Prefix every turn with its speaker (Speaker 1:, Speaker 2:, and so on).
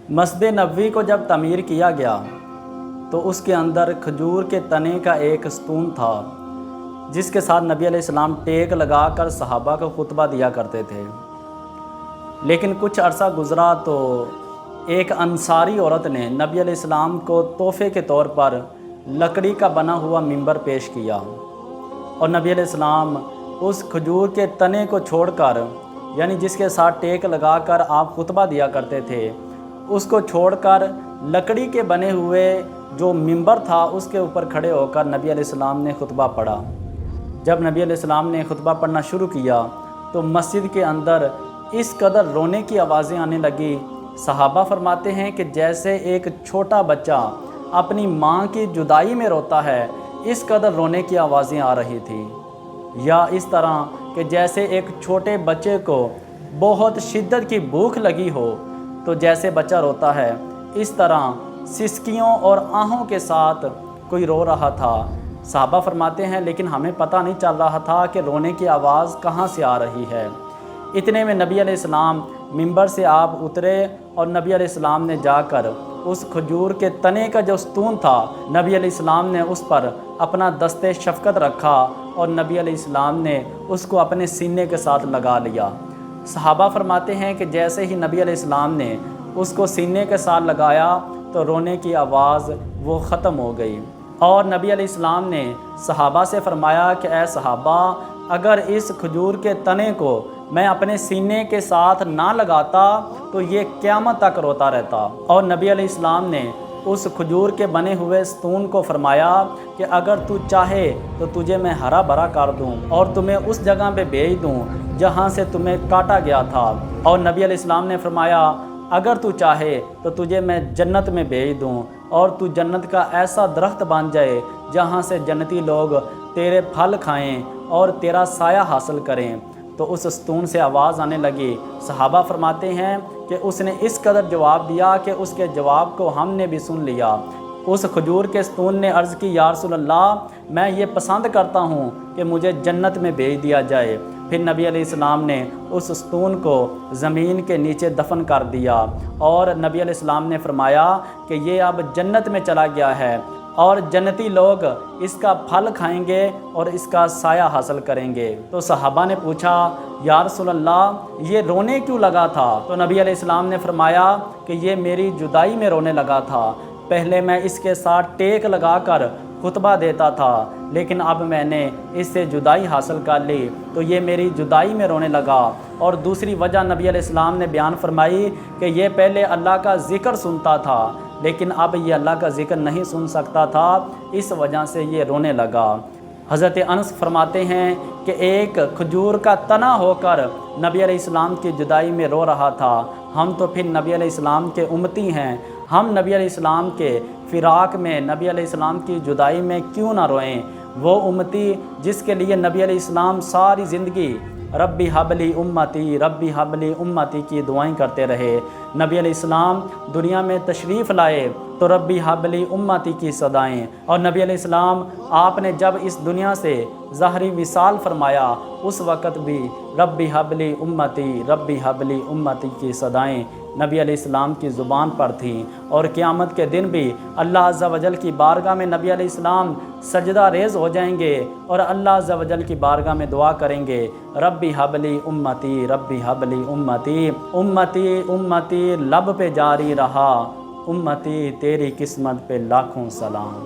Speaker 1: مسجد نبوی کو جب تعمیر کیا گیا تو اس کے اندر کھجور کے تنے کا ایک ستون تھا جس کے ساتھ نبی علیہ السلام ٹیک لگا کر صحابہ کو خطبہ دیا کرتے تھے۔ لیکن کچھ عرصہ گزرا تو ایک انصاری عورت نے نبی علیہ السلام کو تحفے کے طور پر لکڑی کا بنا ہوا منبر پیش کیا، اور نبی علیہ السلام اس کھجور کے تنے کو چھوڑ کر، یعنی جس کے ساتھ ٹیک لگا کر آپ خطبہ دیا کرتے تھے، اس کو چھوڑ کر لکڑی کے بنے ہوئے جو منبر تھا اس کے اوپر کھڑے ہو کر نبی علیہ السلام نے خطبہ پڑھا۔ جب نبی علیہ السلام نے خطبہ پڑھنا شروع کیا تو مسجد کے اندر اس قدر رونے کی آوازیں آنے لگی۔ صحابہ فرماتے ہیں کہ جیسے ایک چھوٹا بچہ اپنی ماں کی جدائی میں روتا ہے، اس قدر رونے کی آوازیں آ رہی تھی، یا اس طرح کہ جیسے ایک چھوٹے بچے کو بہت شدت کی بھوک لگی ہو تو جیسے بچہ روتا ہے، اس طرح سسکیوں اور آہوں کے ساتھ کوئی رو رہا تھا۔ صحابہ فرماتے ہیں لیکن ہمیں پتہ نہیں چل رہا تھا کہ رونے کی آواز کہاں سے آ رہی ہے۔ اتنے میں نبی علیہ السلام منبر سے آپ اترے اور نبی علیہ السلام نے جا کر اس کھجور کے تنے کا جو ستون تھا، نبی علیہ السلام نے اس پر اپنا دست شفقت رکھا اور نبی علیہ السلام نے اس کو اپنے سینے کے ساتھ لگا لیا۔ صحابہ فرماتے ہیں کہ جیسے ہی نبی علیہ السلام نے اس کو سینے کے ساتھ لگایا تو رونے کی آواز وہ ختم ہو گئی، اور نبی علیہ السلام نے صحابہ سے فرمایا کہ اے صحابہ، اگر اس کھجور کے تنے کو میں اپنے سینے کے ساتھ نہ لگاتا تو یہ قیامت تک روتا رہتا۔ اور نبی علیہ السلام نے اس کھجور کے بنے ہوئے ستون کو فرمایا کہ اگر تو چاہے تو تجھے میں ہرا بھرا کر دوں اور تمہیں اس جگہ پہ بھیج دوں جہاں سے تمہیں کاٹا گیا تھا۔ اور نبی علیہ السلام نے فرمایا اگر تو چاہے تو تجھے میں جنت میں بھیج دوں اور تو جنت کا ایسا درخت بن جائے جہاں سے جنتی لوگ تیرے پھل کھائیں اور تیرا سایہ حاصل کریں۔ تو اس ستون سے آواز آنے لگی۔ صحابہ فرماتے ہیں کہ اس نے اس قدر جواب دیا کہ اس کے جواب کو ہم نے بھی سن لیا۔ اس کھجور کے ستون نے عرض کی یا رسول اللہ، میں یہ پسند کرتا ہوں کہ مجھے جنت میں بھیج دیا جائے۔ پھر نبی علیہ السلام نے اس ستون کو زمین کے نیچے دفن کر دیا، اور نبی علیہ السلام نے فرمایا کہ یہ اب جنت میں چلا گیا ہے اور جنتی لوگ اس کا پھل کھائیں گے اور اس کا سایہ حاصل کریں گے۔ تو صحابہ نے پوچھا یا رسول اللہ، یہ رونے کیوں لگا تھا؟ تو نبی علیہ السلام نے فرمایا کہ یہ میری جدائی میں رونے لگا تھا۔ پہلے میں اس کے ساتھ ٹیک لگا کر خطبہ دیتا تھا، لیکن اب میں نے اس سے جدائی حاصل کر لی تو یہ میری جدائی میں رونے لگا۔ اور دوسری وجہ نبی علیہ السلام نے بیان فرمائی کہ یہ پہلے اللہ کا ذکر سنتا تھا لیکن اب یہ اللہ کا ذکر نہیں سن سکتا تھا، اس وجہ سے یہ رونے لگا۔ حضرت انس فرماتے ہیں کہ ایک کھجور کا تنا ہو کر نبی علیہ السلام کی جدائی میں رو رہا تھا۔ ہم تو پھر نبی علیہ السلام کے امتی ہیں، ہم نبی علیہ السلام کے فراق میں، نبی علیہ السلام کی جدائی میں کیوں نہ روئیں؟ وہ امتی جس کے لیے نبی علیہ السلام ساری زندگی ربی حبلی امتی ربی حبلی امتی کی دعائیں کرتے رہے۔ نبی علیہ السلام دنیا میں تشریف لائے تو ربی حبلی امتی کی صدائیں، اور نبی علیہ السلام آپ نے جب اس دنیا سے ظاہری وصال فرمایا اس وقت بھی ربی حبلی امتی کی صدائیں نبی علیہ السلام کی زبان پر تھیں، اور قیامت کے دن بھی اللہ عز و جل کی بارگاہ میں نبی علیہ السلام سجدہ ریز ہو جائیں گے اور اللہ عز و جل کی بارگاہ میں دعا کریں گے ربی حبلی امتی ربی حبلی امتی، امتی امتی لب پہ جاری رہا، امتی تیری قسمت پہ لاکھوں سلام۔